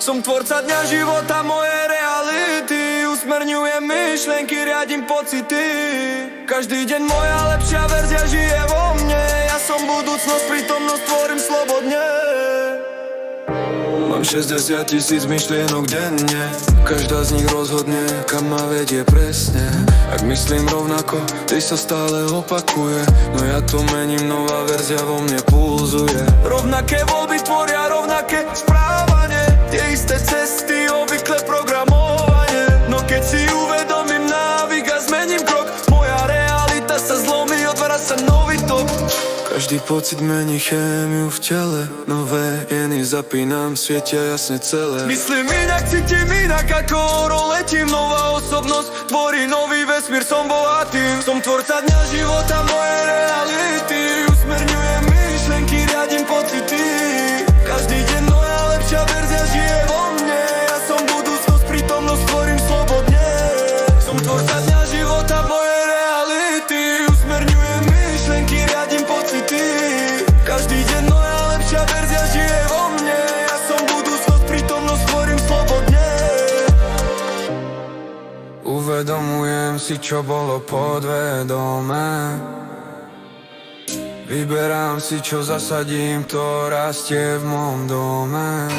Som tvorca dňa života, moje reality. Usmerňujem myšlenky, riadím pocity. Každý deň moja lepšia verzia žije vo mne. Ja som budúcnosť, prítomnosť tvorím slobodne. Mám 60 000 myšlienok denne. Každá z nich rozhodne, kam ma vedie presne. Ak myslím rovnako, ty sa stále opakuje. No ja to mením, nová verzia vo mne pulzuje. Rovnaké voľby tvoria rovnaké správanie. Tie isté cesty, obvykle programovanie. No keď si uvedomím návyk a zmením krok, moja realita sa zlomí, otvára sa nový tok. Každý pocit mení chémiu v tele. Nové jeny zapínam, svietia jasne celé. Myslím inak, cítim inak, ako oro letím. Nová osobnosť tvorí nový vesmír, som bohatým. Som tvorca dňa života, moje reality. Usmerňujem myšlenky, riadím pocity. Každý deň moja lepšia verzia žije vo mne. Ja som budúcnosť, prítomnosť tvorím slobodne. Som tvorca dňa života, moje reality. Usmerňujem myšlenky, riadím pocity. Každý deň moja lepšia verzia žije vo mne. Ja som budúcnosť, prítomnosť tvorím slobodne. Uvedomujem si, čo bolo podvedomé. Vyberám si, čo zasadím, to rastie v mom dome.